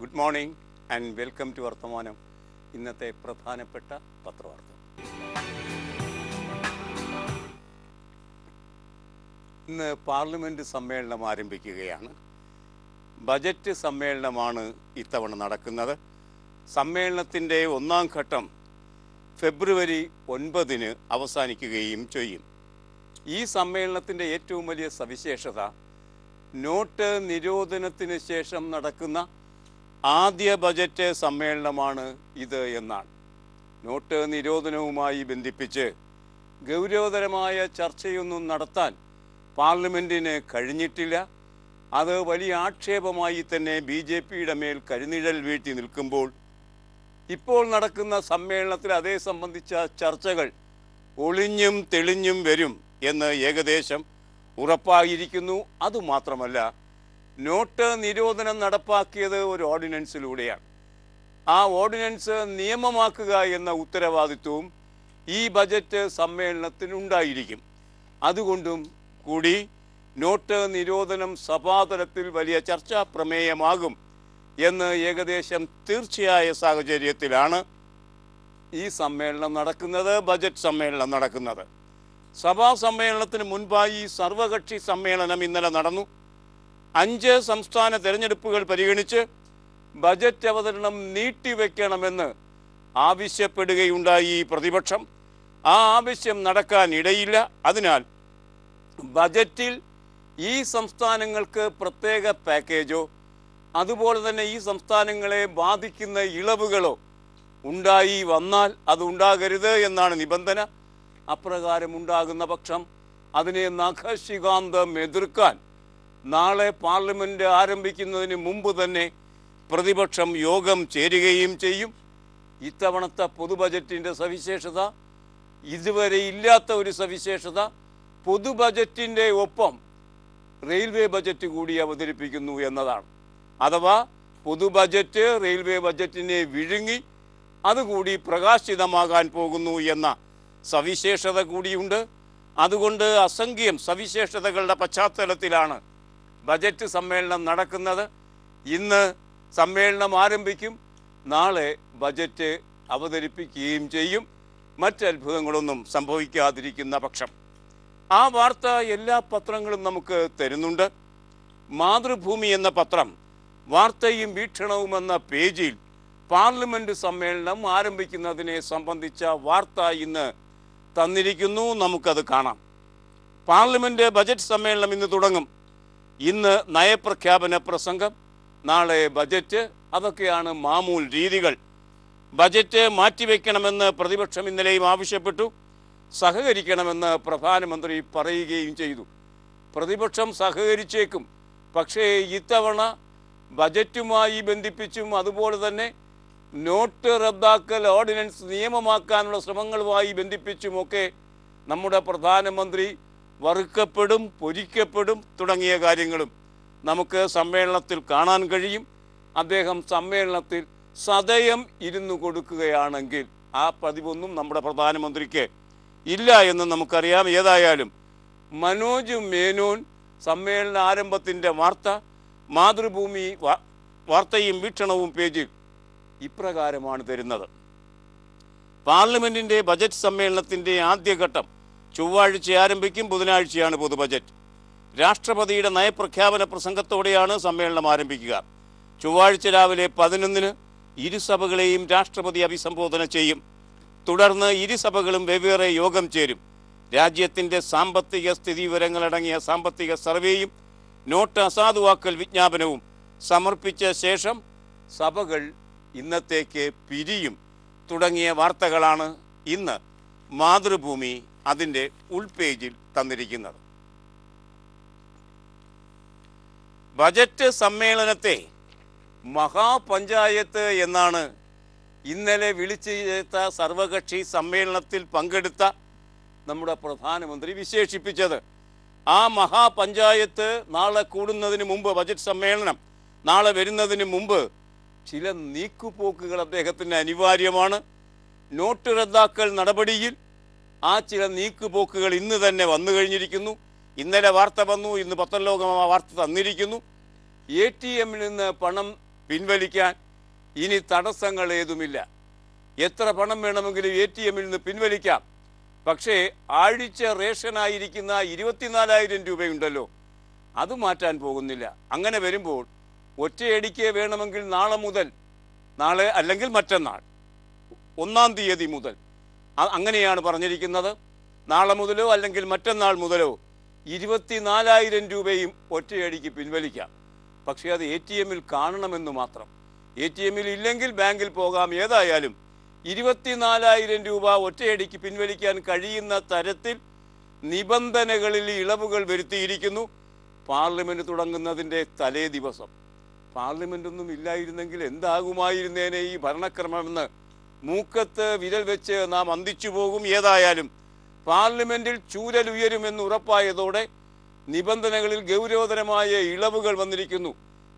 Good morning and welcome to Varthamanam. ഇന്നത്തെ പ്രധാനപ്പെട്ട പത്രവാർത്ത. ഇന്ന് പാർലമെൻറ്റ് സമ്മേളനം ആരംഭിക്കുകയാണ്. ബജറ്റ് സമ്മേളനമാണ് ഇത്തവണ നടക്കുന്നത്. സമ്മേളനത്തിൻ്റെ ഒന്നാം ഘട്ടം ഫെബ്രുവരി 9 അവസാനിക്കുകയും ചെയ്യും. ഈ സമ്മേളനത്തിൻ്റെ ഏറ്റവും വലിയ സവിശേഷത നോട്ട് നിരോധനത്തിന് ശേഷം നടക്കുന്ന ആദ്യ ബജറ്റ് സമ്മേളനമാണ് ഇത് എന്നാണ്. നോട്ട് നിരോധനവുമായി ബന്ധിപ്പിച്ച് ഗൗരവതരമായ ചർച്ചയൊന്നും നടത്താൻ പാർലമെൻറ്റിന് കഴിഞ്ഞിട്ടില്ല. അത് വലിയ ആക്ഷേപമായി തന്നെ BJPയുടെ മേൽ കരിനിഴൽ വീഴ്ത്തി നിൽക്കുമ്പോൾ ഇപ്പോൾ നടക്കുന്ന സമ്മേളനത്തിൽ അതേ സംബന്ധിച്ച ചർച്ചകൾ ഒളിഞ്ഞും തെളിഞ്ഞും വരും എന്ന് ഏകദേശം ഉറപ്പായിരിക്കുന്നു. അതുമാത്രമല്ല, നോട്ട് നിരോധനം നടപ്പാക്കിയത് ഒരു ഓർഡിനൻസിലൂടെയാണ്. ആ ഓർഡിനൻസ് നിയമമാക്കുക എന്ന ഉത്തരവാദിത്വവും ഈ ബജറ്റ് സമ്മേളനത്തിനുണ്ടായിരിക്കും. അതുകൊണ്ടും കൂടി നോട്ട് നിരോധനം സഭാതലത്തിൽ വലിയ ചർച്ചാ പ്രമേയമാകും എന്ന് ഏകദേശം തീർച്ചയായ സാഹചര്യത്തിലാണ് ഈ സമ്മേളനം നടക്കുന്നത്, ബജറ്റ് സമ്മേളനം നടക്കുന്നത്. സഭാ സമ്മേളനത്തിന് മുൻപായി സർവകക്ഷി സമ്മേളനം ഇന്നലെ നടന്നു. 5 സംസ്ഥാന തെരഞ്ഞെടുപ്പുകൾ പരിഗണിച്ച് ബജറ്റ് അവതരണം നീട്ടിവെക്കണമെന്ന് ആവശ്യപ്പെടുകയുണ്ടായി പ്രതിപക്ഷം. ആ ആവശ്യം നടക്കാൻ ഇടയില്ല. അതിനാൽ ബജറ്റിൽ ഈ സംസ്ഥാനങ്ങൾക്ക് പ്രത്യേക പാക്കേജോ അതുപോലെ തന്നെ ഈ സംസ്ഥാനങ്ങളെ ബാധിക്കുന്ന ഇളവുകളോ ഉണ്ടായി വന്നാൽ അത് ഉണ്ടാകരുത് എന്നാണ് നിബന്ധന. അപ്രകാരം ഉണ്ടാകുന്ന പക്ഷം അതിനെ നഖശികാന്തം എതിർക്കാൻ നാളെ പാർലമെൻറ്റ് ആരംഭിക്കുന്നതിന് മുമ്പ് തന്നെ പ്രതിപക്ഷം യോഗം ചേരുകയും ചെയ്യും. ഇത്തവണത്തെ പൊതു ബജറ്റിൻ്റെ സവിശേഷത, ഇതുവരെ ഇല്ലാത്ത ഒരു സവിശേഷത, പൊതു ബജറ്റിൻ്റെ ഒപ്പം റെയിൽവേ ബജറ്റ് കൂടി അവതരിപ്പിക്കുന്നു എന്നതാണ്. അഥവാ പൊതു ബജറ്റ് റെയിൽവേ ബജറ്റിനെ വിഴുങ്ങി അതുകൂടി പ്രകാശിതമാകാൻ പോകുന്നു എന്ന സവിശേഷത കൂടിയുണ്ട്. അതുകൊണ്ട് അസംഖ്യം സവിശേഷതകളുടെ പശ്ചാത്തലത്തിലാണ് ബജറ്റ് സമ്മേളനം നടക്കുന്നത്. ഇന്ന് സമ്മേളനം ആരംഭിക്കും, നാളെ ബജറ്റ് അവതരിപ്പിക്കുകയും ചെയ്യും. മറ്റത്ഭുതങ്ങളൊന്നും സംഭവിക്കാതിരിക്കുന്ന പക്ഷം. ആ വാർത്ത എല്ലാ പത്രങ്ങളും നമുക്ക് തരുന്നുണ്ട്. മാതൃഭൂമി എന്ന പത്രം വാർത്തയും വീക്ഷണവും എന്ന പേജിൽ പാർലമെൻറ്റ് സമ്മേളനം ആരംഭിക്കുന്നതിനെ സംബന്ധിച്ച വാർത്ത ഇന്ന് തന്നിരിക്കുന്നു. നമുക്കത് കാണാം. പാർലമെൻറ്റ് ബജറ്റ് സമ്മേളനം ഇന്ന് തുടങ്ങും. ഇന്ന് നയപ്രഖ്യാപന പ്രസംഗം, നാളെ ബജറ്റ്. അതൊക്കെയാണ് മാമൂൽ രീതികൾ. ബജറ്റ് മാറ്റിവെക്കണമെന്ന് പ്രതിപക്ഷം ഇന്നലെയും ആവശ്യപ്പെട്ടു. സഹകരിക്കണമെന്ന് പ്രധാനമന്ത്രി പറയുകയും ചെയ്തു. പ്രതിപക്ഷം സഹകരിച്ചേക്കും. പക്ഷേ ഇത്തവണ ബജറ്റുമായി ബന്ധിപ്പിച്ചും അതുപോലെ തന്നെ നോട്ട് റദ്ദാക്കൽ ഓർഡിനൻസ് നിയമമാക്കാനുള്ള ശ്രമങ്ങളുമായി ബന്ധിപ്പിച്ചുമൊക്കെ നമ്മുടെ പ്രധാനമന്ത്രി വറുക്കപ്പെടും, പൊരിക്കപ്പെടും തുടങ്ങിയ കാര്യങ്ങളും നമുക്ക് സമ്മേളനത്തിൽ കാണാൻ കഴിയും. അദ്ദേഹം സമ്മേളനത്തിൽ സദയം ഇരുന്നു കൊടുക്കുകയാണെങ്കിൽ ആ പതിവൊന്നും നമ്മുടെ പ്രധാനമന്ത്രിക്ക് ഇല്ല എന്ന് നമുക്കറിയാം. ഏതായാലും മനോജ് മേനോൻ സമ്മേളന ആരംഭത്തിൻ്റെ വാർത്ത മാതൃഭൂമി വാർത്തയും വീക്ഷണവും പേജിൽ ഇപ്രകാരമാണ് തരുന്നത്. പാർലമെൻറ്റിൻ്റെ ബജറ്റ് സമ്മേളനത്തിൻ്റെ ആദ്യഘട്ടം ചൊവ്വാഴ്ച ആരംഭിക്കും. ബുധനാഴ്ചയാണ് പൊതു ബജറ്റ്. രാഷ്ട്രപതിയുടെ നയപ്രഖ്യാപന പ്രസംഗത്തോടെയാണ് സമ്മേളനം ആരംഭിക്കുക. ചൊവ്വാഴ്ച രാവിലെ 11 ഇരുസഭകളെയും രാഷ്ട്രപതി അഭിസംബോധന ചെയ്യും. തുടർന്ന് ഇരുസഭകളും വെവ്വേറെ യോഗം ചേരും. രാജ്യത്തിൻ്റെ സാമ്പത്തിക സ്ഥിതി വിവരങ്ങളടങ്ങിയ സാമ്പത്തിക സർവേയും നോട്ട് അസാധുവാക്കൽ വിജ്ഞാപനവും സമർപ്പിച്ച ശേഷം സഭകൾ ഇന്നത്തേക്ക് പിരിയും തുടങ്ങിയ വാർത്തകളാണ് ഇന്ന് മാതൃഭൂമി അതിൻ്റെ ഉൾപേജിൽ തന്നിരിക്കുന്നത്. ബജറ്റ് സമ്മേളനത്തെ മഹാപഞ്ചായത്ത് എന്നാണ് ഇന്നലെ വിളിച്ചു ചേർത്ത സർവകക്ഷി സമ്മേളനത്തിൽ പങ്കെടുത്ത നമ്മുടെ പ്രധാനമന്ത്രി വിശേഷിപ്പിച്ചത്. ആ മഹാപഞ്ചായത്ത് നാളെ കൂടുന്നതിന് മുമ്പ്, ബജറ്റ് സമ്മേളനം നാളെ വരുന്നതിന് മുമ്പ് ചില നീക്കുപോക്കുകൾ അദ്ദേഹത്തിന് അനിവാര്യമാണ്. നോട്ട് റദ്ദാക്കൽ നടപടിയിൽ ആ ചില നീക്കുപോക്കുകൾ ഇന്ന് തന്നെ വന്നു കഴിഞ്ഞിരിക്കുന്നു. ഇന്നലെ വാർത്ത വന്നു, ഇന്ന് പത്രലോകം ആ വാർത്ത തന്നിരിക്കുന്നു. ATM നിന്ന് പണം പിൻവലിക്കാൻ ഇനി തടസ്സങ്ങൾ ഏതുമില്ല. എത്ര പണം വേണമെങ്കിലും ATM-ൽ നിന്ന് പിൻവലിക്കാം. പക്ഷേ ആഴ്ച റേഷനായിരിക്കുന്ന 24,000 രൂപയുണ്ടല്ലോ, അത് മാറ്റാൻ പോകുന്നില്ല. അങ്ങനെ വരുമ്പോൾ ഒറ്റയടിക്ക് വേണമെങ്കിൽ നാളെ അല്ലെങ്കിൽ മറ്റന്നാൾ 1-ാം തീയതി മുതൽ, അങ്ങനെയാണ് പറഞ്ഞിരിക്കുന്നത്, നാളെ മുതലോ അല്ലെങ്കിൽ മറ്റന്നാൾ മുതലോ 24,000 രൂപയും ഒറ്റയടിക്ക് പിൻവലിക്കാം. പക്ഷേ അത് ATM-ൽ കാണണമെന്ന് മാത്രം. ATM-ൽ ഇല്ലെങ്കിൽ ബാങ്കിൽ പോകാം. ഏതായാലും 24,000 രൂപ ഒറ്റയടിക്ക് പിൻവലിക്കാൻ കഴിയുന്ന തരത്തിൽ നിബന്ധനകളിൽ ഇളവുകൾ വരുത്തിയിരിക്കുന്നു. പാർലമെന്റ് തുടങ്ങുന്നതിൻ്റെ തലേ ദിവസം. പാർലമെന്റൊന്നും ഇല്ലായിരുന്നെങ്കിൽ എന്താകുമായിരുന്നേനെ ഈ ഭരണക്രമമെന്ന് മൂക്കത്ത് വിരൽ വെച്ച് നാം അന്തിച്ചു പോകും. ഏതായാലും പാർലമെന്റിൽ ചൂരലുയരുമെന്ന് ഉറപ്പായതോടെ നിബന്ധനകളിൽ ഗൗരവതരമായ ഇളവുകൾ വന്നിരിക്കുന്നു.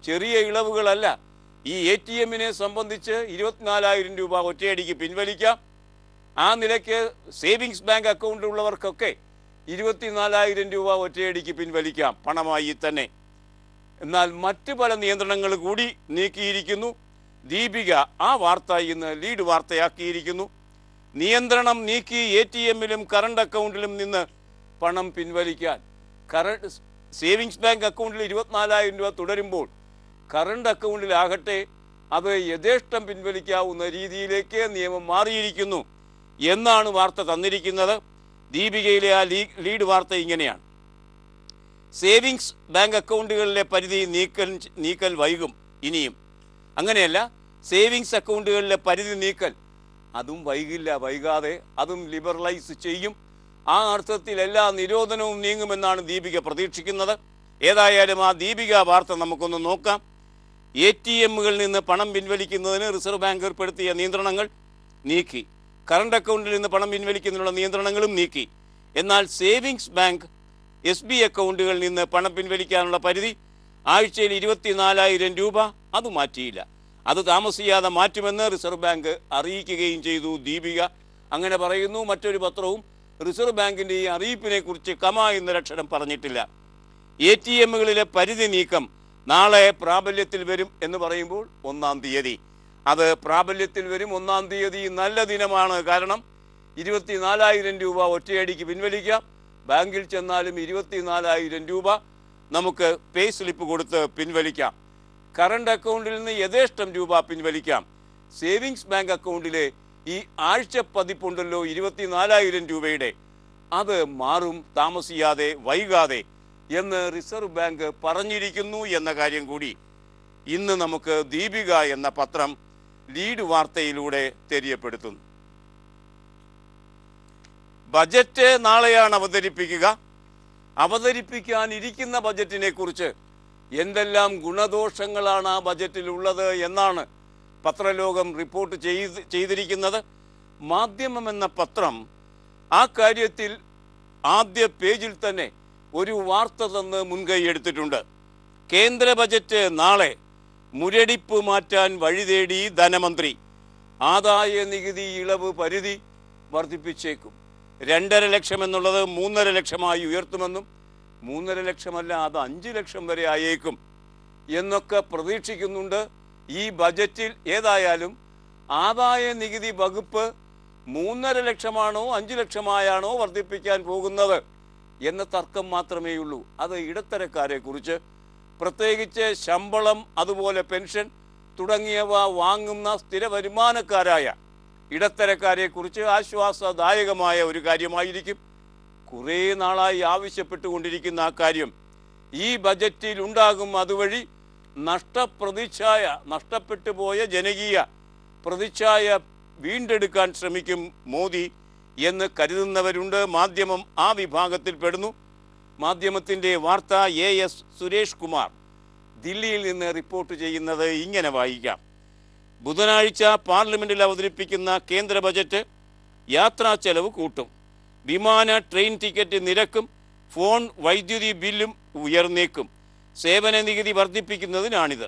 ചെറിയ ഇളവുകളല്ല. ഈ ATM-നെ സംബന്ധിച്ച് 24,000 രൂപ ഒറ്റയടിക്ക് പിൻവലിക്കാം. ആ നിലയ്ക്ക് സേവിങ്സ് ബാങ്ക് അക്കൗണ്ടിലുള്ളവർക്കൊക്കെ 24,000 രൂപ ഒറ്റയടിക്ക് പിൻവലിക്കാം, പണമായി തന്നെ. എന്നാൽ മറ്റു പല നിയന്ത്രണങ്ങൾ കൂടി നീക്കിയിരിക്കുന്നു. ദീപിക ആ വാർത്ത ഇന്ന് ലീഡ് വാർത്തയാക്കിയിരിക്കുന്നു. നിയന്ത്രണം നീക്കി ATM-ലും കറണ്ട് അക്കൗണ്ടിലും നിന്ന് പണം പിൻവലിക്കാൻ. സേവിങ്സ് ബാങ്ക് അക്കൗണ്ടിൽ 24,000 രൂപ തുടരുമ്പോൾ കറണ്ട് അക്കൗണ്ടിലാകട്ടെ അത് യഥേഷ്ടം പിൻവലിക്കാവുന്ന രീതിയിലേക്ക് നിയമം മാറിയിരിക്കുന്നു എന്നാണ് വാർത്ത തന്നിരിക്കുന്നത്. ദീപികയിലെ ആ ലീഡ് വാർത്ത ഇങ്ങനെയാണ്: സേവിങ്സ് ബാങ്ക് അക്കൗണ്ടുകളിലെ പരിധി നീക്കൽ വൈകും. ഇനിയും അങ്ങനെയല്ല, സേവിങ്സ് അക്കൗണ്ടുകളിലെ പരിധി നീക്കൽ അതും വൈകാതെ അതും ലിബറലൈസ് ചെയ്യും. ആ അർത്ഥത്തിൽ എല്ലാ നിരോധനവും നീങ്ങുമെന്നാണ് ദീപിക പ്രതീക്ഷിക്കുന്നത്. ഏതായാലും ആ ദീപിക വാർത്ത നമുക്കൊന്ന് നോക്കാം. ATM-കളിൽ നിന്ന് പണം പിൻവലിക്കുന്നതിന് റിസർവ് ബാങ്ക് ഏർപ്പെടുത്തിയ നിയന്ത്രണങ്ങൾ നീക്കി. കറണ്ട് അക്കൗണ്ടിൽ നിന്ന് പണം പിൻവലിക്കുന്നതിനുള്ള നിയന്ത്രണങ്ങളും നീക്കി. എന്നാൽ സേവിങ്സ് ബാങ്ക് SB അക്കൗണ്ടുകളിൽ നിന്ന് പണം പിൻവലിക്കാനുള്ള പരിധി ആഴ്ചയിൽ 24,000 രൂപ അത് മാറ്റിയില്ല. അത് താമസിയാതെ മാറ്റുമെന്ന് റിസർവ് ബാങ്ക് അറിയിക്കുകയും ചെയ്തു. ദീപിക അങ്ങനെ പറയുന്നു. മറ്റൊരു പത്രവും റിസർവ് ബാങ്കിൻ്റെ ഈ അറിയിപ്പിനെ കുറിച്ച് എന്നൊരക്ഷരം പറഞ്ഞിട്ടില്ല. ATM-കളിലെ പരിധി നീക്കം നാളെ പ്രാബല്യത്തിൽ വരും എന്ന് പറയുമ്പോൾ 1-ാം തീയതി അത് പ്രാബല്യത്തിൽ വരും. 1-ാം തീയതി നല്ല ദിനമാണ്. കാരണം 24,000 രൂപ ഒറ്റയടിക്ക് പിൻവലിക്കാം. ബാങ്കിൽ ചെന്നാലും 24,000 രൂപ നമുക്ക് പേ സ്ലിപ്പ് കൊടുത്ത് പിൻവലിക്കാം. കറണ്ട് അക്കൗണ്ടിൽ നിന്ന് യഥേഷ്ടം രൂപ പിൻവലിക്കാം. സേവിങ്സ് ബാങ്ക് അക്കൗണ്ടിലെ ഈ ആഴ്ച പതിപ്പുണ്ടല്ലോ 24,000 രൂപയുടെ, അത് മാറും വൈകാതെ എന്ന് റിസർവ് ബാങ്ക് പറഞ്ഞിരിക്കുന്നു എന്ന കാര്യം കൂടി ഇന്ന് നമുക്ക് ദീപിക എന്ന പത്രം ലീഡ് വാർത്തയിലൂടെ തെര്യപ്പെടുത്തുന്നു. ബജറ്റ് നാളെയാണ് അവതരിപ്പിക്കാനിരിക്കുന്ന ബജറ്റിനെ കുറിച്ച് എന്തെല്ലാം ഗുണദോഷങ്ങളാണ് ആ ബജറ്റിലുള്ളത് എന്നാണ് പത്രലോകം റിപ്പോർട്ട് ചെയ്തിരിക്കുന്നത്. മാധ്യമം എന്ന പത്രം ആ കാര്യത്തിൽ ആദ്യ പേജിൽ തന്നെ ഒരു വാർത്ത തന്ന് മുൻകൈ എടുത്തിട്ടുണ്ട്. കേന്ദ്ര ബജറ്റ് നാളെ, മുരടിപ്പ് മാറ്റാൻ വഴിതേടി ധനമന്ത്രി. ആദായ നികുതി ഇളവ് പരിധി വർദ്ധിപ്പിച്ചേക്കും. 2.5 ലക്ഷം എന്നുള്ളത് 3.5 ലക്ഷമായി ഉയർത്തുമെന്നും 3.5 ലക്ഷമല്ല അത് 5 ലക്ഷം വരെ ആയേക്കും എന്നൊക്കെ പ്രതീക്ഷിക്കുന്നുണ്ട് ഈ ബജറ്റിൽ. ഏതായാലും ആദായ നികുതി വകുപ്പ് 3.5 ലക്ഷമാണോ 5 ലക്ഷമായാണോ വർദ്ധിപ്പിക്കാൻ പോകുന്നത് എന്ന തർക്കം മാത്രമേ ഉള്ളൂ. അത് ഇടത്തരക്കാരെ കുറിച്ച്, പ്രത്യേകിച്ച് ശമ്പളം അതുപോലെ പെൻഷൻ തുടങ്ങിയവ വാങ്ങുന്ന സ്ഥിര വരുമാനക്കാരായ ഇടത്തരക്കാരെ കുറിച്ച് ആശ്വാസദായകമായ ഒരു കാര്യമായിരിക്കും. കുറേ നാളായി ആവശ്യപ്പെട്ടുകൊണ്ടിരിക്കുന്ന ആ കാര്യം ഈ ബജറ്റിൽ ഉണ്ടാകും. അതുവഴി നഷ്ടപ്പെട്ടു പോയ ജനകീയ പ്രതിച്ഛായ വീണ്ടെടുക്കാൻ ശ്രമിക്കും മോദി എന്ന് കരുതുന്നവരുണ്ട്. മാധ്യമം ആ വിഭാഗത്തിൽ പെടുന്നു. മാധ്യമത്തിൻ്റെ വാർത്ത AS സുരേഷ് കുമാർ ദില്ലിയിൽ നിന്ന് റിപ്പോർട്ട് ചെയ്യുന്നത് ഇങ്ങനെ വായിക്കാം: ബുധനാഴ്ച പാർലമെന്റിൽ അവതരിപ്പിക്കുന്ന കേന്ദ്ര ബജറ്റ് യാത്രാ ചെലവ് കൂട്ടും. വിമാന ട്രെയിൻ ടിക്കറ്റ് നിരക്കും ഫോൺ വൈദ്യുതി ബില്ലും ഉയർന്നേക്കും. സേവന നികുതി വർദ്ധിപ്പിക്കുന്നതിനാണിത്.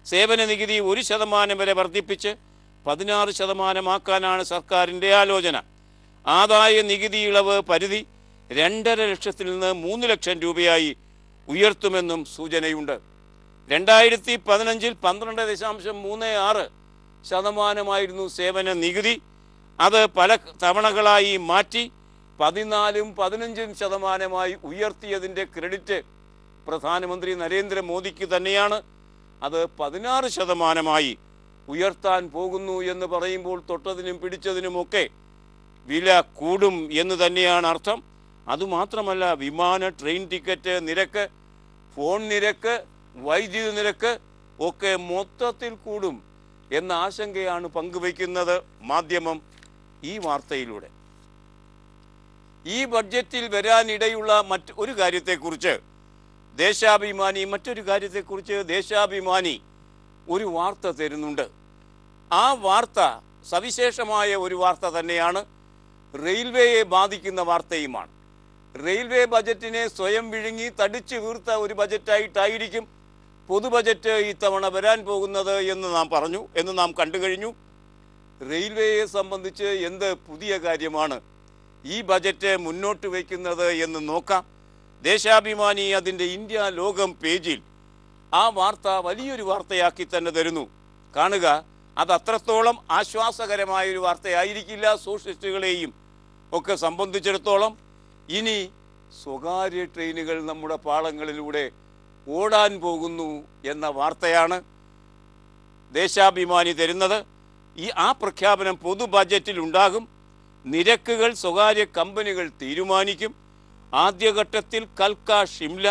സേവന നികുതി 1% വരെ വർദ്ധിപ്പിച്ച് 16% സർക്കാരിൻ്റെ ആലോചന. ആദായ നികുതി ഇളവ് പരിധി 2.5 ലക്ഷത്തിൽ നിന്ന് 3 ലക്ഷം രൂപയായി ഉയർത്തുമെന്നും സൂചനയുണ്ട്. 2015 12.36% സേവന നികുതി. അത് പല തവണകളായി മാറ്റി 14ഉം 15% ഉയർത്തിയതിൻ്റെ ക്രെഡിറ്റ് പ്രധാനമന്ത്രി നരേന്ദ്രമോദിക്ക് തന്നെയാണ്. അത് 16% ഉയർത്താൻ പോകുന്നു എന്ന് പറയുമ്പോൾ തൊട്ടതിനും പിടിച്ചതിനുമൊക്കെ വില കൂടും എന്ന് തന്നെയാണ് അർത്ഥം. അതുമാത്രമല്ല, വിമാന ട്രെയിൻ ടിക്കറ്റ് നിരക്ക്, ഫോൺ നിരക്ക്, വൈദ്യുതി നിരക്ക് ഒക്കെ മൊത്തത്തിൽ കൂടും എന്ന ആശങ്കയാണ് പങ്കുവയ്ക്കുന്നത് മാധ്യമം ഈ വാർത്തയിലൂടെ. ഈ ബഡ്ജറ്റിൽ വരാനിടയുള്ള മറ്റൊരു കാര്യത്തെക്കുറിച്ച് ദേശാഭിമാനി ഒരു വാർത്ത തരുന്നുണ്ട്. ആ വാർത്ത സവിശേഷമായ ഒരു വാർത്ത തന്നെയാണ്, റെയിൽവേയെ ബാധിക്കുന്ന വാർത്തയുമാണ്. റെയിൽവേ ബജറ്റിനെ സ്വയം വിഴുങ്ങി തടിച്ചു വീർത്ത ഒരു ബജറ്റായിട്ടായിരിക്കും പൊതു ബജറ്റ് ഇത്തവണ വരാൻ പോകുന്നത് എന്ന് നാം കണ്ടു കഴിഞ്ഞു. റെയിൽവേയെ സംബന്ധിച്ച് എന്ത് പുതിയ കാര്യമാണ് ഈ ബജറ്റ് മുന്നോട്ട് വയ്ക്കുന്നത് എന്ന് നോക്കാം. ദേശാഭിമാനി അതിൻ്റെ ഇന്ത്യ ലോകം പേജിൽ ആ വാർത്ത വലിയൊരു വാർത്തയാക്കി തന്നെ തരുന്നു. കാണുക, അത് അത്രത്തോളം ആശ്വാസകരമായൊരു വാർത്തയായിരിക്കില്ല സോഷ്യലിസ്റ്റുകളെയും ഒക്കെ സംബന്ധിച്ചിടത്തോളം. ഇനി സ്വകാര്യ ട്രെയിനുകൾ നമ്മുടെ പാളങ്ങളിലൂടെ ഓടാൻ പോകുന്നു എന്ന വാർത്തയാണ് ദേശാഭിമാനി തരുന്നത്. ആ പ്രഖ്യാപനം പൊതു ബജറ്റിൽ ഉണ്ടാകും. നിരക്കുകൾ സ്വകാര്യ കമ്പനികൾ തീരുമാനിക്കും. ആദ്യഘട്ടത്തിൽ കൽക്ക ഷിംല,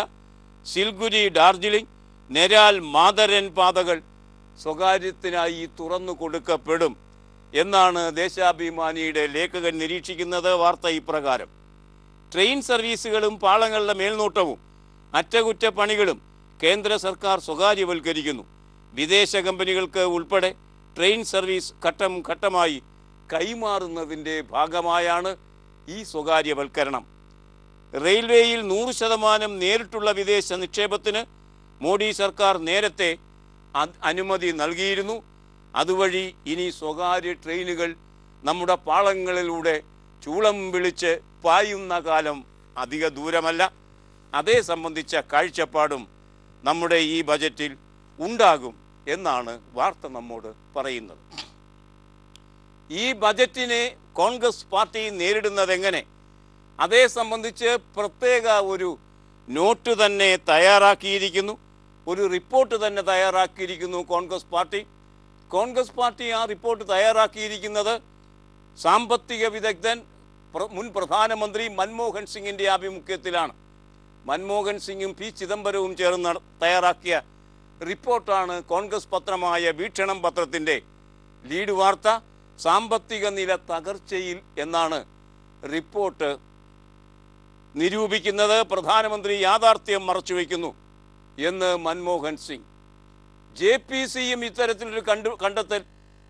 സിൽഗുരി ഡാർജിലിംഗ്, നെരാൽ മാതരൻ പാതകൾ സ്വകാര്യത്തിനായി തുറന്നു കൊടുക്കപ്പെടും എന്നാണ് ദേശാഭിമാനിയുടെ ലേഖകൻ നിരീക്ഷിക്കുന്നത്. വാർത്ത ഇപ്രകാരം: ട്രെയിൻ സർവീസുകളും പാളങ്ങളുടെ മേൽനോട്ടവും അറ്റകുറ്റപ്പണികളും കേന്ദ്ര സർക്കാർ സ്വകാര്യവൽക്കരിക്കുന്നു. വിദേശ കമ്പനികൾക്ക് ഉൾപ്പെടെ ട്രെയിൻ സർവീസ് ഘട്ടം ഘട്ടമായി കൈമാറുന്നതിൻ്റെ ഭാഗമായാണ് ഈ സ്വകാര്യവൽക്കരണം. റെയിൽവേയിൽ 100% നേരിട്ടുള്ള വിദേശ നിക്ഷേപത്തിന് മോഡി സർക്കാർ നേരത്തെ അനുമതി നൽകിയിരുന്നു. അതുവഴി ഇനി സ്വകാര്യ ട്രെയിനുകൾ നമ്മുടെ പാളങ്ങളിലൂടെ ചൂളം വിളിച്ച് പായുന്ന കാലം അധിക ദൂരമല്ല. അതേ സംബന്ധിച്ച കാഴ്ചപ്പാടും നമ്മുടെ ഈ ബജറ്റിൽ ഉണ്ടാകും എന്നാണ് വാർത്ത നമ്മോട് പറയുന്നത്. ഈ ബജറ്റിനെ കോൺഗ്രസ് പാർട്ടി നേരിടുന്നത് എങ്ങനെ? അതേ സംബന്ധിച്ച് പ്രത്യേക ഒരു നോട്ട് തന്നെ തയ്യാറാക്കിയിരിക്കുന്നു, ഒരു റിപ്പോർട്ട് തന്നെ തയ്യാറാക്കിയിരിക്കുന്നു കോൺഗ്രസ് പാർട്ടി. ആ റിപ്പോർട്ട് തയ്യാറാക്കിയിരിക്കുന്നത് സാമ്പത്തിക വിദഗ്ധൻ മുൻ പ്രധാനമന്ത്രി മൻമോഹൻ സിംഗിൻ്റെ ആഭിമുഖ്യത്തിലാണ്. മൻമോഹൻ സിംഗും പി ചിദംബരവും ചേർന്ന് തയ്യാറാക്കിയ റിപ്പോർട്ടാണ് കോൺഗ്രസ് പത്രമായ വീക്ഷണം പത്രത്തിൻ്റെ ലീഡ് വാർത്ത. സാമ്പത്തിക നില തകർച്ചയിൽ എന്നാണ് റിപ്പോർട്ട് നിരൂപിക്കുന്നത്. പ്രധാനമന്ത്രി യാഥാർത്ഥ്യം മറച്ചുവെക്കുന്നു എന്ന് മൻമോഹൻ സിംഗ്. JPCയും ഇത്തരത്തിലൊരു കണ്ടെത്തൽ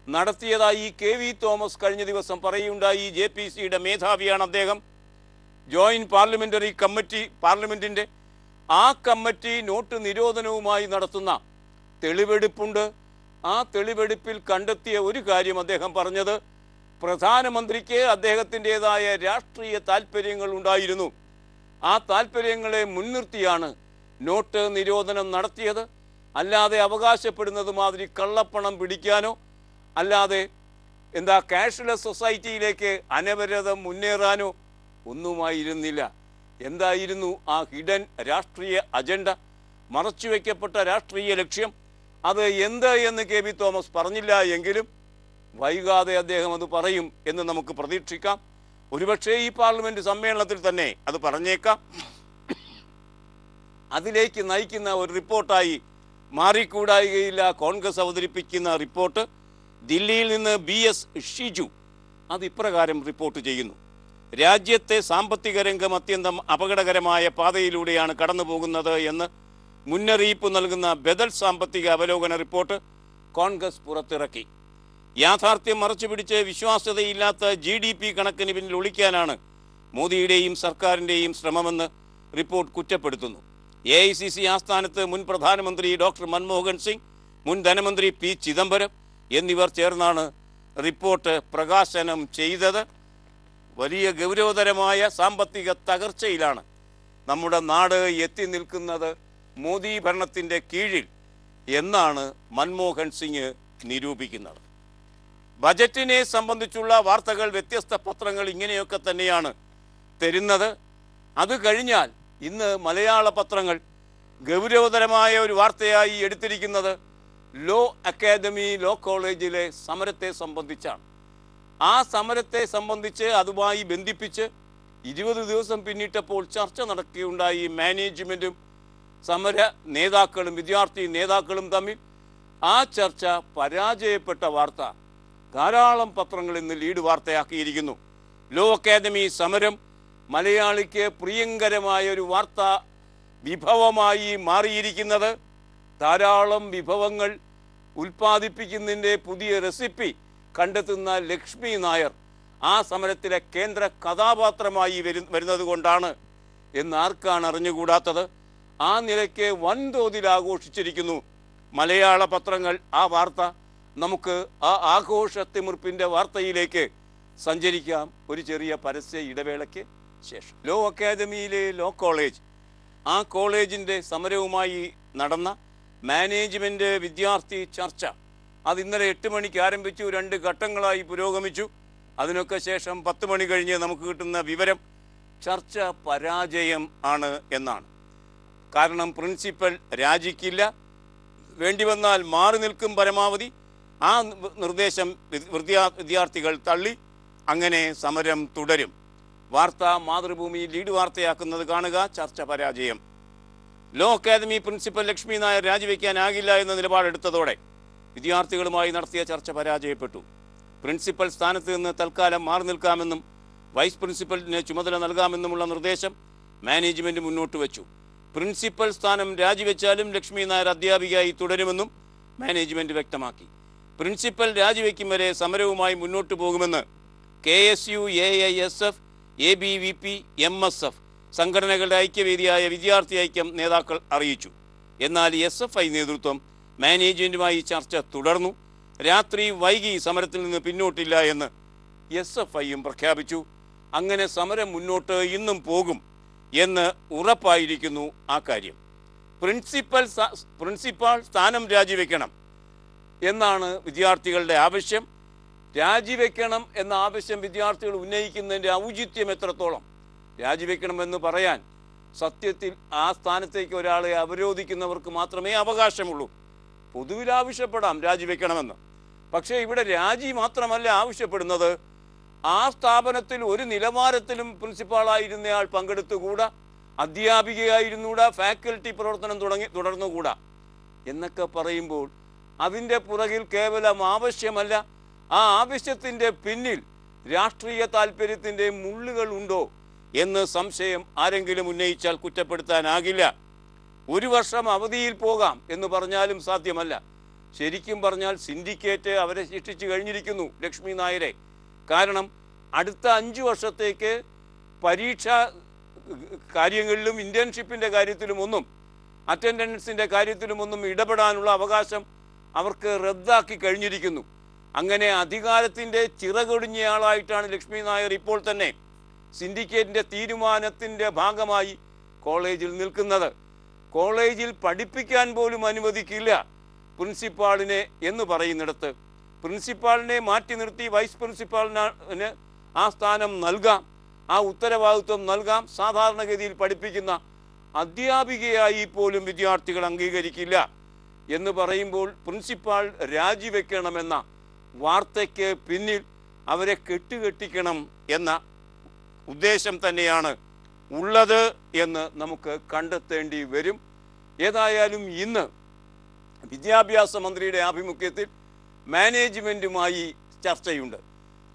നടത്തിയതായി KV തോമസ് കഴിഞ്ഞ ദിവസം പറയുകയുണ്ടായി. JPCയുടെ മേധാവിയാണ് അദ്ദേഹം. ജോയിന്റ് പാർലമെന്ററി കമ്മിറ്റി, പാർലമെന്റിൻ്റെ ആ കമ്മിറ്റി നോട്ട് നിരോധനവുമായി നടത്തുന്ന തെളിവെടുപ്പുണ്ട്. ആ തെളിവെടുപ്പിൽ കണ്ടെത്തിയ ഒരു കാര്യം അദ്ദേഹം പറഞ്ഞത്, പ്രധാനമന്ത്രിക്ക് അദ്ദേഹത്തിൻ്റെതായ രാഷ്ട്രീയ താല്പര്യങ്ങൾ ഉണ്ടായിരുന്നു. ആ താല്പര്യങ്ങളെ മുൻനിർത്തിയാണ് നോട്ട് നിരോധനം നടത്തിയത്. അല്ലാതെ അവകാശപ്പെടുന്നത് മാതിരി കള്ളപ്പണം പിടിക്കാനോ അല്ലാതെ ക്യാഷ്ലെസ് സൊസൈറ്റിയിലേക്ക് അനവരതം മുന്നേറാനോ ഒന്നുമായിരുന്നില്ല. എന്തായിരുന്നു ആ ഹിഡൻ രാഷ്ട്രീയ അജണ്ട, മറച്ചുവെക്കപ്പെട്ട രാഷ്ട്രീയ ലക്ഷ്യം? അത് എന്ത് എന്ന് KV തോമസ് പറഞ്ഞില്ല എങ്കിലും വൈകാതെ അദ്ദേഹം അത് പറയും എന്ന് നമുക്ക് പ്രതീക്ഷിക്കാം. ഒരുപക്ഷേ ഈ പാർലമെന്റ് സമ്മേളനത്തിൽ തന്നെ അത് പറഞ്ഞേക്കാം. അതിലേക്ക് നയിക്കുന്ന ഒരു റിപ്പോർട്ടായി മാറിക്കൂടായികയില്ല കോൺഗ്രസ് അവതരിപ്പിക്കുന്ന റിപ്പോർട്ട്. ദില്ലിയിൽ നിന്ന് BS ഷിജു അത് ഇപ്രകാരം റിപ്പോർട്ട് ചെയ്യുന്നു: രാജ്യത്തെ സാമ്പത്തിക രംഗം അത്യന്തം അപകടകരമായ പാതയിലൂടെയാണ് കടന്നു പോകുന്നത് എന്ന് മുന്നറിയിപ്പ് നൽകുന്ന ബദൽ സാമ്പത്തിക അവലോകന റിപ്പോർട്ട് കോൺഗ്രസ് പുറത്തിറക്കി. യാഥാർത്ഥ്യം മറച്ചുപിടിച്ച് വിശ്വാസ്യതയില്ലാത്ത GDP കണക്കിന് പിന്നിൽ ഒളിക്കാനാണ് മോദിയുടെയും സർക്കാരിൻ്റെയും ശ്രമമെന്ന് റിപ്പോർട്ട് കുറ്റപ്പെടുത്തുന്നു. AICC ആസ്ഥാനത്ത് മുൻ പ്രധാനമന്ത്രി ഡോക്ടർ മൻമോഹൻ സിംഗ്, മുൻ ധനമന്ത്രി P ചിദംബരം എന്നിവർ ചേർന്നാണ് റിപ്പോർട്ട് പ്രകാശനം ചെയ്തത്. വലിയ ഗൗരവതരമായ സാമ്പത്തിക തകർച്ചയിലാണ് നമ്മുടെ നാട് എത്തി നിൽക്കുന്നത്. മോദി ഭരണത്തിൻ്റെ കീഴിൽ എന്നാണ് മൻമോഹൻ സിംഗ് നിരൂപിക്കുന്നത്. ബജറ്റിനെ സംബന്ധിച്ചുള്ള വാർത്തകൾ വ്യത്യസ്ത പത്രങ്ങൾ ഇങ്ങനെയൊക്കെ തന്നെയാണ് തരുന്നത്. അത് കഴിഞ്ഞാൽ ഇന്ന് മലയാള പത്രങ്ങൾ ഗൗരവതരമായ ഒരു വാർത്തയായി എടുത്തിരിക്കുന്നത് ലോ അക്കാദമി ലോ കോളേജിലെ സമരത്തെ സംബന്ധിച്ചാണ്. ആ സമരത്തെ സംബന്ധിച്ച് അതുമായി ബന്ധിപ്പിച്ച് 20 ദിവസം പിന്നിട്ടപ്പോൾ ചർച്ച നടക്കുകയുണ്ടായി. മാനേജ്മെൻറ്റും സമര നേതാക്കളും വിദ്യാർത്ഥി നേതാക്കളും തമ്മിൽ. ആ ചർച്ച പരാജയപ്പെട്ട വാർത്ത ധാരാളം പത്രങ്ങൾ ഇന്ന് ലീഡ് വാർത്തയാക്കിയിരിക്കുന്നു. ലോ അക്കാദമി സമരം മലയാളിക്ക് പ്രിയങ്കരമായ ഒരു വാർത്താ വിഭവമായി മാറിയിരിക്കുന്നത്. ധാരാളം വിഭവങ്ങൾ ഉൽപ്പാദിപ്പിക്കുന്നതിൻ്റെ പുതിയ റെസിപ്പി കണ്ടെത്തുന്ന ലക്ഷ്മി നായർ ആ സമരത്തിലെ കേന്ദ്ര കഥാപാത്രമായി വരുന്നത് കൊണ്ടാണ് എന്നാർക്കാണ് അറിഞ്ഞുകൂടാത്തത്. ആ നിലയ്ക്ക് വൻതോതിൽ ആഘോഷിച്ചിരിക്കുന്നു മലയാള പത്രങ്ങൾ ആ വാർത്ത. നമുക്ക് ആ ആഘോഷത്തിമിർപ്പിൻ്റെ വാർത്തയിലേക്ക് സഞ്ചരിക്കാം ഒരു ചെറിയ പരസ്യ ഇടവേളയ്ക്ക് ശേഷം. ലോ അക്കാദമിയിലെ ലോ കോളേജ്, ആ കോളേജിൻ്റെ സമരവുമായി നടന്ന മാനേജ്മെൻറ്റ് വിദ്യാർത്ഥി ചർച്ച അത് ഇന്നലെ 8 മണിക്ക് ആരംഭിച്ചു. 2 ഘട്ടങ്ങളായി പുരോഗമിച്ചു. അതിനൊക്കെ ശേഷം 10 മണി കഴിഞ്ഞ് നമുക്ക് കിട്ടുന്ന വിവരം ചർച്ച പരാജയം ആണ് എന്നാണ്. കാരണം പ്രിൻസിപ്പൽ രാജിക്കില്ല, വേണ്ടി വന്നാൽ മാറി നിൽക്കും പരമാവധി. ആ നിർദ്ദേശം വിദ്യാർത്ഥികൾ തള്ളി. അങ്ങനെ സമരം തുടരും. വാർത്ത മാതൃഭൂമി ലീഡ് വാർത്തയാക്കുന്നത് കാണുക. ചർച്ച പരാജയം. Law academy principal Lakshmi Nair രാജിവെക്കാനാകില്ല എന്ന നിലപാടെടുത്തതോടെ വിദ്യാർത്ഥികളുമായി നടത്തിയ ചർച്ച പരാജയപ്പെട്ടു. പ്രിൻസിപ്പൽ സ്ഥാനത്ത് നിന്ന് തൽക്കാലം മാറി നിൽക്കാമെന്നും വൈസ് പ്രിൻസിപ്പലിന് ചുമതല നൽകാമെന്നുമുള്ള നിർദ്ദേശം മാനേജ്മെൻറ്റ് മുന്നോട്ട് വെച്ചു. പ്രിൻസിപ്പൽ സ്ഥാനം രാജിവെച്ചാലും ലക്ഷ്മി നായർ അധ്യാപികയായി തുടരുമെന്നും മാനേജ്മെൻറ്റ് വ്യക്തമാക്കി. പ്രിൻസിപ്പൽ രാജിവെക്കും വരെ സമരവുമായി മുന്നോട്ട് പോകുമെന്ന് KSU, AISF, ABVP, MSF സംഘടനകളുടെ ഐക്യവേദിയായ വിദ്യാർത്ഥി ഐക്യം നേതാക്കൾ അറിയിച്ചു. എന്നാൽ SFI നേതൃത്വം മാനേജ്മെൻറ്റുമായി ചർച്ച തുടർന്നു. രാത്രി വൈകി സമരത്തിൽ നിന്ന് പിന്നോട്ടില്ല എന്ന് SFIയും പ്രഖ്യാപിച്ചു. അങ്ങനെ സമരം മുന്നോട്ട് ഇന്നും പോകും എന്ന് ഉറപ്പായിരിക്കുന്നു. ആ കാര്യം പ്രിൻസിപ്പാൾ സ്ഥാനം രാജിവെക്കണം എന്നാണ് വിദ്യാർത്ഥികളുടെ ആവശ്യം. രാജിവെക്കണം എന്ന ആവശ്യം വിദ്യാർത്ഥികൾ ഉന്നയിക്കുന്നതിൻ്റെ ഔചിത്യം എത്രത്തോളം? രാജിവെക്കണമെന്ന് പറയാൻ സത്യത്തിൽ ആ സ്ഥാനത്തേക്ക് ഒരാളെ അവരോധിക്കുന്നവർക്ക് മാത്രമേ അവകാശമുള്ളൂ. പൊതുവിൽ ആവശ്യപ്പെടാം രാജിവെക്കണമെന്ന്. പക്ഷേ ഇവിടെ രാജി മാത്രമല്ല ആവശ്യപ്പെടുന്നത്, ആ സ്ഥാപനത്തിൽ ഒരു നിലവാരത്തിലും പ്രിൻസിപ്പാളായിരുന്നയാൾ പങ്കെടുത്തുകൂടാ, അധ്യാപികയായിരുന്നുകൂടാ, ഫാക്കൽറ്റി പ്രവർത്തനം തുടർന്നുകൂടാ എന്നൊക്കെ പറയുമ്പോൾ അതിൻ്റെ പുറകിൽ കേവലം ആവശ്യമല്ല, ആ ആവശ്യത്തിൻ്റെ പിന്നിൽ രാഷ്ട്രീയ താല്പര്യത്തിൻ്റെ മുള്ളുകൾ ഉണ്ടോ എന്ന് സംശയം ആരെങ്കിലും ഉന്നയിച്ചാൽ കുറ്റപ്പെടുത്താനാകില്ല. 1 വർഷം അവധിയിൽ പോകാം എന്ന് പറഞ്ഞാലും സാധ്യമല്ല. ശരിക്കും പറഞ്ഞാൽ സിൻഡിക്കേറ്റ് അവരെ ശിക്ഷിച്ചു കഴിഞ്ഞിരിക്കുന്നു ലക്ഷ്മി നായരെ. കാരണം അടുത്ത 5 വർഷത്തേക്ക് പരീക്ഷാ കാര്യങ്ങളിലും ഇന്റേൺഷിപ്പിൻ്റെ കാര്യത്തിലുമൊന്നും അറ്റൻഡൻസിൻ്റെ കാര്യത്തിലുമൊന്നും ഇടപെടാനുള്ള അവകാശം അവർക്ക് റദ്ദാക്കി കഴിഞ്ഞിരിക്കുന്നു. അങ്ങനെ അധികാരത്തിൻ്റെ ചിറകൊടിഞ്ഞയാളായിട്ടാണ് ലക്ഷ്മി നായർ ഇപ്പോൾ തന്നെ സിൻഡിക്കേറ്റിൻ്റെ തീരുമാനത്തിൻ്റെ ഭാഗമായി കോളേജിൽ നിൽക്കുന്നത്. കോളേജിൽ പഠിപ്പിക്കാൻ പോലും അനുവദിക്കില്ല പ്രിൻസിപ്പാളിനെ എന്ന് പറയുന്നിടത്ത് പ്രിൻസിപ്പാളിനെ മാറ്റി നിർത്തി വൈസ് പ്രിൻസിപ്പാളിന് ആ സ്ഥാനം നൽകാം, ആ ഉത്തരവാദിത്വം നൽകാം. സാധാരണഗതിയിൽ പഠിപ്പിക്കുന്ന അധ്യാപികയായി പോലും വിദ്യാർത്ഥികൾ അംഗീകരിക്കില്ല എന്ന് പറയുമ്പോൾ പ്രിൻസിപ്പാൾ രാജിവെക്കണമെന്ന വാർത്തയ്ക്ക് പിന്നിൽ അവരെ കെട്ടുകെട്ടിക്കണം എന്ന ഉദ്ദേശം തന്നെയാണ് ഉള്ളത് എന്ന് നമുക്ക് കണ്ടെത്തേണ്ടി വരും. ഏതായാലും ഇന്ന് വിദ്യാഭ്യാസ മന്ത്രിയുടെ ആഭിമുഖ്യത്തിൽ മാനേജ്മെൻറ്റുമായി ചർച്ചയുണ്ട്.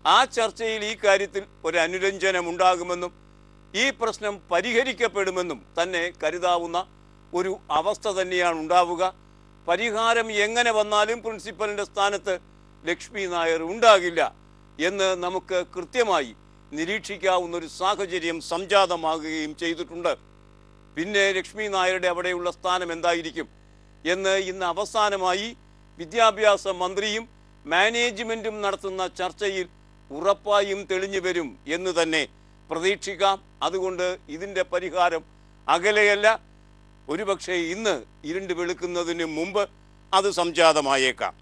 ആ ചർച്ചയിൽ ഈ കാര്യത്തിൽ ഒരു അനുരഞ്ജനം ഉണ്ടാകുമെന്നും ഈ പ്രശ്നം പരിഹരിക്കപ്പെടുമെന്നും തന്നെ കരുതാവുന്ന ഒരു അവസ്ഥ തന്നെയാണ് ഉണ്ടാവുക. പരിഹാരം എങ്ങനെ വന്നാലും പ്രിൻസിപ്പലിൻ്റെ സ്ഥാനത്ത് ലക്ഷ്മി നായർ ഉണ്ടാകില്ല എന്ന് നമുക്ക് കൃത്യമായി നിരീക്ഷിക്കാവുന്ന ഒരു സാഹചര്യം സംജാതമാകുകയും ചെയ്തിട്ടുണ്ട്. പിന്നെ ലക്ഷ്മി നായരുടെ അവിടെയുള്ള സ്ഥാനം എന്തായിരിക്കും എന്ന് ഇന്ന് അവസാനമായി വിദ്യാഭ്യാസ മന്ത്രിയും മാനേജ്മെൻറ്റും നടത്തുന്ന ചർച്ചയിൽ ഉറപ്പായും തെളിഞ്ഞു വരും എന്ന് തന്നെ പ്രതീക്ഷിക്കാം. അതുകൊണ്ട് ഇതിൻ്റെ പരിഹാരം അകലെയല്ല. ഒരുപക്ഷെ ഇന്ന് ഇരുണ്ട് വെളുക്കുന്നതിന് മുമ്പ് അത് സംജാതമായേക്കാം.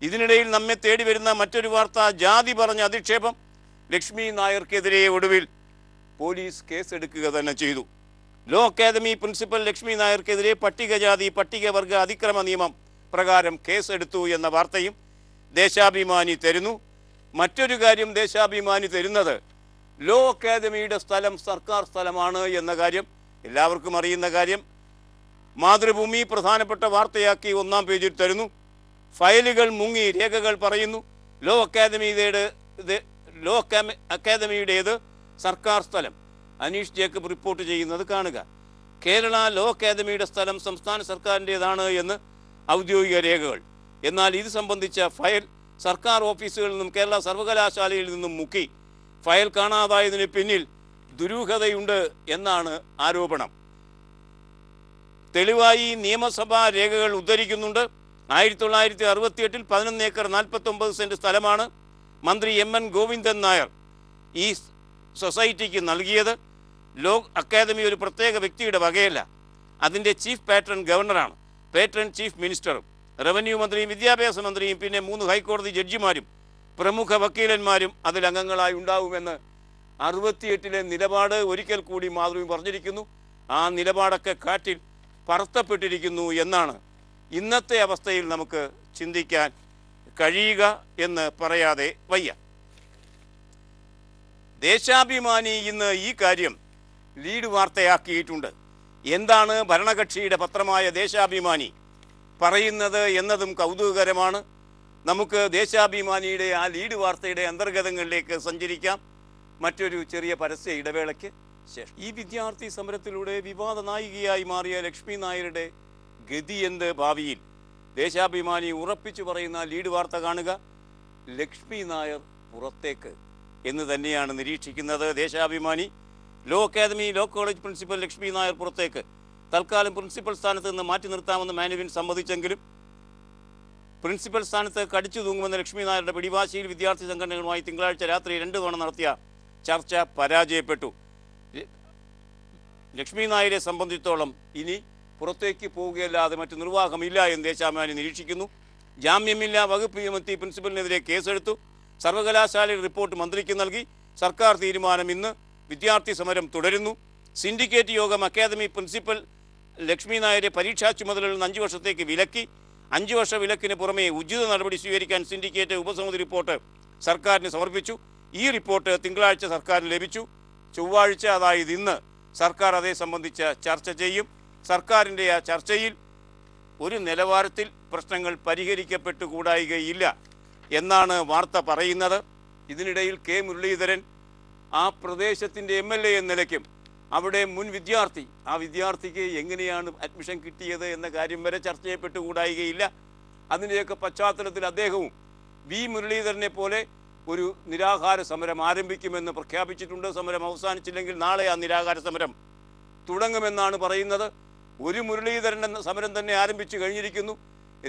ഇതിനിടയിൽ നമ്മെ തേടി വരുന്ന മറ്റൊരു വാർത്ത, ജാതി പറഞ്ഞ അധിക്ഷേപം. ലക്ഷ്മി നായർക്കെതിരെ ഒടുവിൽ പോലീസ് കേസെടുക്കുക തന്നെ ചെയ്തു. ലോ അക്കാദമി പ്രിൻസിപ്പൽ ലക്ഷ്മി നായർക്കെതിരെ പട്ടികജാതി പട്ടികവർഗ അതിക്രമ നിയമം പ്രകാരം കേസെടുത്തു എന്ന വാർത്തയും ദേശാഭിമാനി തരുന്നു. മറ്റൊരു കാര്യം ദേശാഭിമാനി തരുന്നത്, ലോ അക്കാദമിയുടെ സ്ഥലം സർക്കാർ സ്ഥലമാണ് എന്ന കാര്യം എല്ലാവർക്കും അറിയുന്ന കാര്യം. മാതൃഭൂമി പ്രധാനപ്പെട്ട വാർത്തയാക്കി 1-ാം പേജിൽ തരുന്നു. ഫയലുകൾ മുങ്ങി, രേഖകൾ പറയുന്നു. ലോ അക്കാദമിയുടേത് സർക്കാർ സ്ഥലം. അനീഷ് ജേക്കബ് റിപ്പോർട്ട് ചെയ്യുന്നത് കാണുക. കേരള ലോ അക്കാദമിയുടെ സ്ഥലം സംസ്ഥാന സർക്കാരിൻ്റേതാണ് എന്ന് ഔദ്യോഗിക രേഖകൾ. എന്നാൽ ഇത് സംബന്ധിച്ച ഫയൽ സർക്കാർ ഓഫീസുകളിൽ നിന്നും കേരള സർവകലാശാലയിൽ നിന്നും മുക്കി. ഫയൽ കാണാതായതിന് പിന്നിൽ ദുരൂഹതയുണ്ട് എന്നാണ് ആരോപണം. തെളിവായി നിയമസഭാ രേഖകൾ ഉദ്ധരിക്കുന്നുണ്ട്. 1968 11 ഏക്കർ 49 സെന്റ് സ്ഥലമാണ് മന്ത്രി MN ഗോവിന്ദൻ നായർ ഈ സൊസൈറ്റിക്ക് നൽകിയത്. ലോ അക്കാദമി ഒരു പ്രത്യേക വ്യക്തിയുടെ വകയല്ല. അതിൻ്റെ ചീഫ് പാട്രൺ ഗവർണറാണ്. പാട്രൺ ചീഫ് മിനിസ്റ്ററും റവന്യൂ മന്ത്രിയും വിദ്യാഭ്യാസ മന്ത്രിയും പിന്നെ 3 ഹൈക്കോടതി ജഡ്ജിമാരും പ്രമുഖ വക്കീലന്മാരും അതിൽ അംഗങ്ങളായി ഉണ്ടാവുമെന്ന് 68-ലെ നിലപാട് ഒരിക്കൽ കൂടി മാതൃഭൂമി പറഞ്ഞിരിക്കുന്നു. ആ നിലപാടൊക്കെ കാറ്റിൽ പറത്തപ്പെട്ടിരിക്കുന്നു എന്നാണ് ഇന്നത്തെ അവസ്ഥയിൽ നമുക്ക് ചിന്തിക്കാൻ കഴിയുക എന്ന് പറയാതെ വയ്യ. ദേശാഭിമാനി ഇന്ന് ഈ കാര്യം ലീഡ് വാർത്തയാക്കിയിട്ടുണ്ട്. എന്താണ് ഭരണകക്ഷിയുടെ പത്രമായ ദേശാഭിമാനി പറയുന്നത് എന്നതും കൗതുകകരമാണ്. നമുക്ക് ദേശാഭിമാനിയുടെ ആ ലീഡ് വാർത്തയുടെ അന്തർഗതങ്ങളിലേക്ക് സഞ്ചരിക്കാം മറ്റൊരു ചെറിയ പരസ്യ ഇടവേളയ്ക്ക് ശേഷം. ഈ വിദ്യാർത്ഥി സമരത്തിലൂടെ വിവാദ നായികയായി മാറിയ ലക്ഷ്മി നായരുടെ ഗതി എന്ത് ഭാവിയിൽ? ദേശാഭിമാനി ഉറപ്പിച്ചു പറയുന്ന ലീഡ് വാർത്ത കാണുക. ലക്ഷ്മി നായർ പുറത്തേക്ക് എന്ന് തന്നെയാണ് നിരീക്ഷിക്കുന്നത് Deshabhimani. Law academy law college principal Lakshmi Nair പുറത്തേക്ക്. തൽക്കാലം പ്രിൻസിപ്പൽ സ്ഥാനത്ത് നിന്ന് മാറ്റി നിർത്താമെന്ന് മാനുവിൻ സമ്മതിച്ചെങ്കിലും പ്രിൻസിപ്പൽ സ്ഥാനത്ത് കടിച്ചു തൂങ്ങുമെന്ന ലക്ഷ്മി നായരുടെ പിടിവാശിയിൽ വിദ്യാർത്ഥി സംഘടനകളുമായി തിങ്കളാഴ്ച രാത്രി 2 തവണ നടത്തിയ ചർച്ച പരാജയപ്പെട്ടു. ലക്ഷ്മി നായരെ സംബന്ധിച്ചിടത്തോളം ഇനി പുറത്തേക്ക് പോവുകയല്ലാതെ മറ്റു നിർവാഹമില്ല എന്ന് ദേശാഭിമാനി നിരീക്ഷിക്കുന്നു. ജാമ്യമില്ലാ വകുപ്പ് ചുമത്തി പ്രിൻസിപ്പലിനെതിരെ കേസെടുത്തു. സർവകലാശാലയിൽ റിപ്പോർട്ട് മന്ത്രിക്ക് നൽകി. സർക്കാർ തീരുമാനം ഇന്ന്. വിദ്യാർത്ഥി സമരം തുടരുന്നു. സിൻഡിക്കേറ്റ് യോഗം അക്കാദമി പ്രിൻസിപ്പൽ ലക്ഷ്മി നായരെ പരീക്ഷാ ചുമതലകളിൽ നിന്ന് 5 വർഷത്തേക്ക് വിലക്കി. 5 വർഷ വിലക്കിന് പുറമെ ഉചിത നടപടി സ്വീകരിക്കാൻ സിൻഡിക്കേറ്റ് ഉപസമിതി റിപ്പോർട്ട് സർക്കാരിന് സമർപ്പിച്ചു. ഈ റിപ്പോർട്ട് തിങ്കളാഴ്ച സർക്കാരിന് ലഭിച്ചു. ചൊവ്വാഴ്ച, അതായത് ഇന്ന്, സർക്കാർ അതേ സംബന്ധിച്ച ചർച്ച ചെയ്യും. സർക്കാരിൻ്റെ ആ ചർച്ചയിൽ ഒരു നിലവാരത്തിൽ പ്രശ്നങ്ങൾ പരിഹരിക്കപ്പെട്ടുകൂടായികയില്ല എന്നാണ് വാർത്ത പറയുന്നത്. ഇതിനിടയിൽ കെ മുരളീധരൻ ആ പ്രദേശത്തിൻ്റെ MLA എന്ന നിലയ്ക്കും അവിടെ മുൻ വിദ്യാർത്ഥി, ആ വിദ്യാർത്ഥിക്ക് എങ്ങനെയാണ് അഡ്മിഷൻ കിട്ടിയത് എന്ന കാര്യം വരെ ചർച്ച ചെയ്യപ്പെട്ടുകൂടായികയില്ല. അതിൻ്റെയൊക്കെ പശ്ചാത്തലത്തിൽ അദ്ദേഹവും വി മുരളീധരനെ പോലെ ഒരു നിരാഹാര സമരം ആരംഭിക്കുമെന്ന് പ്രഖ്യാപിച്ചിട്ടുണ്ട്. സമരം അവസാനിച്ചില്ലെങ്കിൽ നാളെ ആ നിരാഹാര സമരം തുടങ്ങുമെന്നാണ് പറയുന്നത്. ഒരു മുരളീധരൻ്റെ സമരം തന്നെ ആരംഭിച്ചു കഴിഞ്ഞിരിക്കുന്നു.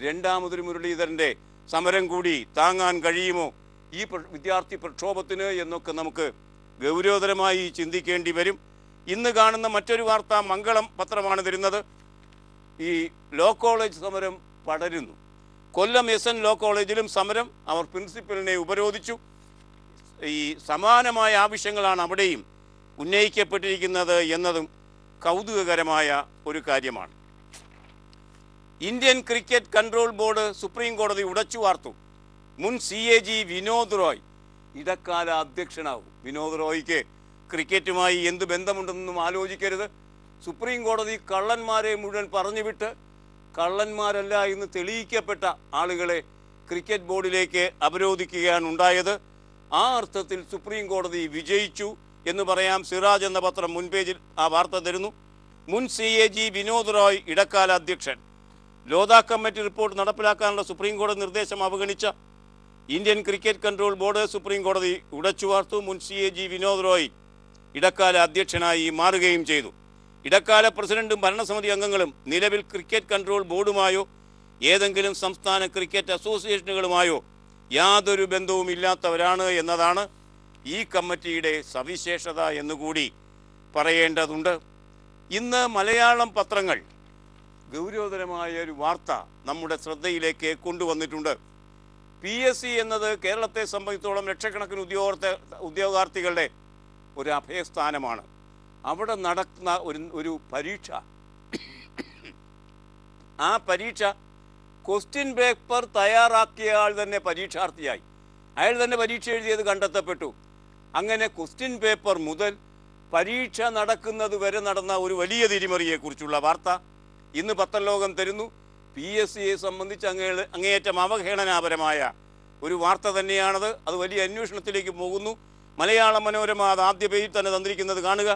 രണ്ടാമതൊരു മുരളീധരൻ്റെ സമരം കൂടി താങ്ങാൻ കഴിയുമോ ഈ വിദ്യാർത്ഥി പ്രക്ഷോഭത്തിന് എന്നൊക്കെ നമുക്ക് ഗൗരവതരമായി ചിന്തിക്കേണ്ടി വരും. ഇന്ന് കാണുന്ന മറ്റൊരു വാർത്ത മംഗളം പത്രമാണ് തരുന്നത്. ഈ ലോ കോളേജ് സമരം പടരുന്നു. കൊല്ലം SN ലോ കോളേജിലും സമരം. അവർ പ്രിൻസിപ്പലിനെ ഉപരോധിച്ചു. ഈ സമാനമായ ആവശ്യങ്ങളാണ് അവിടെയും ഉന്നയിക്കപ്പെട്ടിരിക്കുന്നത് എന്നതും കൗതുകകരമായ ഒരു കാര്യമാണ്. Indian cricket control board supreme കോടതി ഉടച്ചു വാർത്തു. മുൻ CAG വിനോദ് റോയ് ഇടക്കാല അധ്യക്ഷനാകും. വിനോദ് റോയ്ക്ക് ക്രിക്കറ്റുമായി എന്ത് ബന്ധമുണ്ടെന്നും ആലോചിക്കരുത്. സുപ്രീം കോടതി കള്ളന്മാരെ മുഴുവൻ പറഞ്ഞുവിട്ട് കള്ളന്മാരല്ല എന്ന് തെളിയിക്കപ്പെട്ട ആളുകളെ ക്രിക്കറ്റ് ബോർഡിലേക്ക് അവരോധിക്കുകയാണ് ഉണ്ടായത്. ആ അർത്ഥത്തിൽ സുപ്രീം കോടതി വിജയിച്ചു എന്ന് പറയാം. സിറാജ് എന്ന പത്രം മുൻപേജിൽ ആ വാർത്ത തരുന്നു. മുൻ CAG വിനോദ് റോയ് ഇടക്കാല അധ്യക്ഷൻ. ലോധ കമ്മിറ്റി റിപ്പോർട്ട് നടപ്പിലാക്കാനുള്ള സുപ്രീം കോടതി നിർദ്ദേശം അവഗണിച്ച Indian cricket control board supreme കോടതി ഉടച്ചു വാർത്തു. മുൻ CAG വിനോദ് റോയ് ഇടക്കാല അധ്യക്ഷനായി മാറുകയും ചെയ്തു. ഇടക്കാല പ്രസിഡന്റും ഭരണസമിതി അംഗങ്ങളും നിലവിൽ ക്രിക്കറ്റ് കൺട്രോൾ ബോർഡുമായോ ഏതെങ്കിലും സംസ്ഥാന ക്രിക്കറ്റ് അസോസിയേഷനുകളുമായോ യാതൊരു ബന്ധവും ഇല്ലാത്തവരാണ് എന്നതാണ് ഈ കമ്മിറ്റിയുടെ സവിശേഷത എന്നുകൂടി പറയേണ്ടതുണ്ട്. ഇന്ന് മലയാളം പത്രങ്ങൾ ഗൗരവതരമായ ഒരു വാർത്ത നമ്മുടെ ശ്രദ്ധയിലേക്ക് കൊണ്ടുവന്നിട്ടുണ്ട്. PSC എന്നത് കേരളത്തെ സംബന്ധിച്ചോളം ലക്ഷക്കണക്കിന് ഉദ്യോഗാർത്ഥികളുടെ ഒരു അഭയസ്ഥാനമാണ്. അവിടെ നടക്കുന്ന ഒരു പരീക്ഷ, ആ പരീക്ഷ ക്വസ്റ്റ്യൻ പേപ്പർ തയ്യാറാക്കിയ ആൾ തന്നെ പരീക്ഷാർത്ഥിയായി, അയാൾ തന്നെ പരീക്ഷ എഴുതിയത് കണ്ടെത്തപ്പെട്ടു. അങ്ങനെ ക്വസ്റ്റ്യൻ പേപ്പർ മുതൽ പരീക്ഷ നടക്കുന്നത് വരെ നടന്ന ഒരു വലിയ തിരിമറിയെക്കുറിച്ചുള്ള വാർത്ത ഇന്ന് പത്രലോകം തരുന്നു. PSCയെ സംബന്ധിച്ച് അങ്ങേയറ്റം അവഹേളനാപരമായ ഒരു വാർത്ത തന്നെയാണത്. അത് വലിയ അന്വേഷണത്തിലേക്ക് പോകുന്നു. മലയാള മനോരമ അത് ആദ്യ പേജിൽ തന്നെ തന്നിരിക്കുന്നത് കാണുക.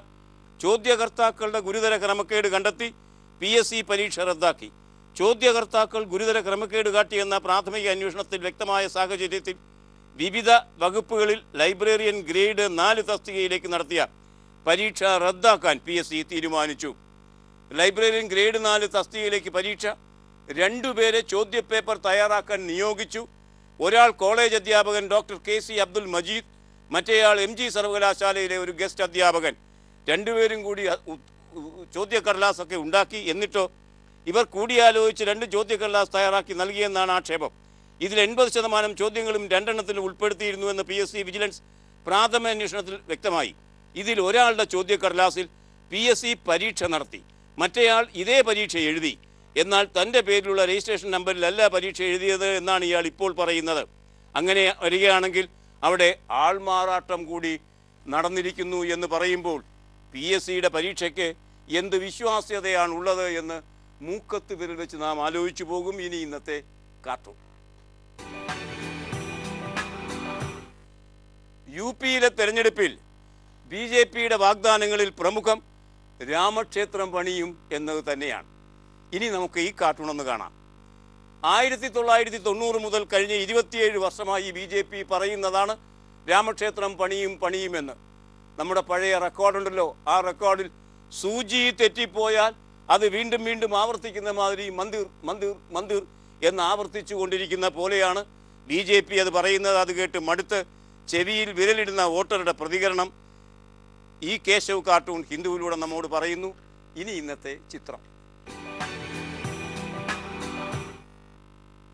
ചോദ്യകർത്താക്കളുടെ ഗുരുതര ക്രമക്കേട് കണ്ടെത്തി, PSC പരീക്ഷ റദ്ദാക്കി. ചോദ്യകർത്താക്കൾ ഗുരുതര ക്രമക്കേട് കാട്ടിയെന്ന പ്രാഥമിക അന്വേഷണത്തിൽ വ്യക്തമായ സാഹചര്യത്തിൽ വിവിധ വകുപ്പുകളിൽ ലൈബ്രറിയൻ ഗ്രേഡ് 4 തസ്തികയിലേക്ക് നടത്തിയ പരീക്ഷ റദ്ദാക്കാൻ PSC തീരുമാനിച്ചു. ലൈബ്രറിയൻ ഗ്രേഡ് 4 തസ്തികയിലേക്ക് പരീക്ഷ 2 പേരെ ചോദ്യപേപ്പർ തയ്യാറാക്കാൻ നിയോഗിച്ചു. ഒരാൾ കോളേജ് അധ്യാപകൻ ഡോക്ടർ KC അബ്ദുൽ മജീദ്, മറ്റേയാൾ MG സർവകലാശാലയിലെ ഒരു ഗസ്റ്റ് അധ്യാപകൻ. 2 പേരും കൂടി ചോദ്യക്കടലാസൊക്കെ ഉണ്ടാക്കി. എന്നിട്ടോ ഇവർ കൂടിയാലോചിച്ച് 2 ചോദ്യക്കടലാസ് തയ്യാറാക്കി നൽകിയെന്നാണ് ആക്ഷേപം. ഇതിൽ 80% ചോദ്യങ്ങളും 2 എണ്ണത്തിൽ ഉൾപ്പെടുത്തിയിരുന്നുവെന്ന് PSC വിജിലൻസ് പ്രാഥമിക അന്വേഷണത്തിൽ വ്യക്തമായി. ഇതിൽ ഒരാളുടെ ചോദ്യക്കടലാസിൽ PSC പരീക്ഷ നടത്തി, മറ്റേയാൾ ഇതേ പരീക്ഷ എഴുതി. എന്നാൽ തൻ്റെ പേരിലുള്ള രജിസ്ട്രേഷൻ നമ്പറിലല്ല പരീക്ഷ എഴുതിയത് എന്നാണ് ഇയാൾ ഇപ്പോൾ പറയുന്നത്. അങ്ങനെ വരികയാണെങ്കിൽ അവിടെ ആൾമാറാട്ടം കൂടി നടന്നിരിക്കുന്നു എന്ന് പറയുമ്പോൾ PSCയുടെ പരീക്ഷയ്ക്ക് എന്ത് വിശ്വാസ്യതയാണുള്ളത് എന്ന് മൂക്കത്ത് വിരൽ വെച്ച് നാം ആലോചിച്ചു പോകും. ഇനി ഇന്നത്തെ കാർട്ടൂൺ. UPയിലെ തെരഞ്ഞെടുപ്പിൽ BJPയുടെ വാഗ്ദാനങ്ങളിൽ പ്രമുഖം രാമക്ഷേത്രം പണിയും എന്നത് തന്നെയാണ്. ഇനി നമുക്ക് ഈ കാർട്ടൂൺ ഒന്ന് കാണാം. 1990 മുതൽ കഴിഞ്ഞ 27 വർഷമായി BJP പറയുന്നതാണ് രാമക്ഷേത്രം പണിയുമെന്ന്. നമ്മുടെ പഴയ റെക്കോർഡുണ്ടല്ലോ, ആ റെക്കോർഡിൽ സൂചി തെറ്റിപ്പോയാൽ അത് വീണ്ടും വീണ്ടും ആവർത്തിക്കുന്ന മാതിരി മന്ദിർ മന്ദിർ മന്ദിർ എന്ന് ആവർത്തിച്ചു കൊണ്ടിരിക്കുന്ന പോലെയാണ് BJP അത് പറയുന്നത്. അത് കേട്ട് മടുത്ത് ചെവിയിൽ വിരലിടുന്ന വോട്ടറുടെ പ്രതികരണം ഈ കേശവ് കാർട്ടൂൺ ഹിന്ദുവിലൂടെ നമ്മോട് പറയുന്നു. ഇനി ഇന്നത്തെ ചിത്രം.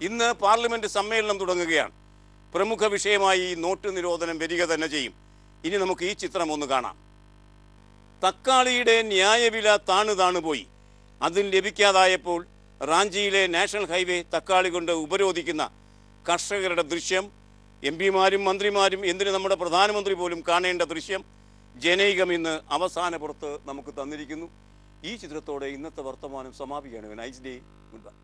ഇന്ന് പാർലമെന്റ് സമ്മേളനം തുടങ്ങുകയാണ്. പ്രമുഖ വിഷയമായി നോട്ട് നിരോധനം വരിക തന്നെ ചെയ്യും. ഇനി നമുക്ക് ഈ ചിത്രം ഒന്ന് കാണാം. തക്കാളിയുടെ ന്യായവില താണുപോയി. അതും ലഭിക്കാതായപ്പോൾ റാഞ്ചിയിലെ നാഷണൽ ഹൈവേ തക്കാളി കൊണ്ട് ഉപരോധിക്കുന്ന കർഷകരുടെ ദൃശ്യം MP-മാരും മന്ത്രിമാരും, എന്തിന് നമ്മുടെ പ്രധാനമന്ത്രി പോലും കാണേണ്ട ദൃശ്യം ജനൈകം ഇന്ന് അവസാന പുറത്ത് നമുക്ക് തന്നിരിക്കുന്നു. ഈ ചിത്രത്തോടെ ഇന്നത്തെ വർത്തമാനം സമാപിക്കുകയാണ്. Nice day, good by.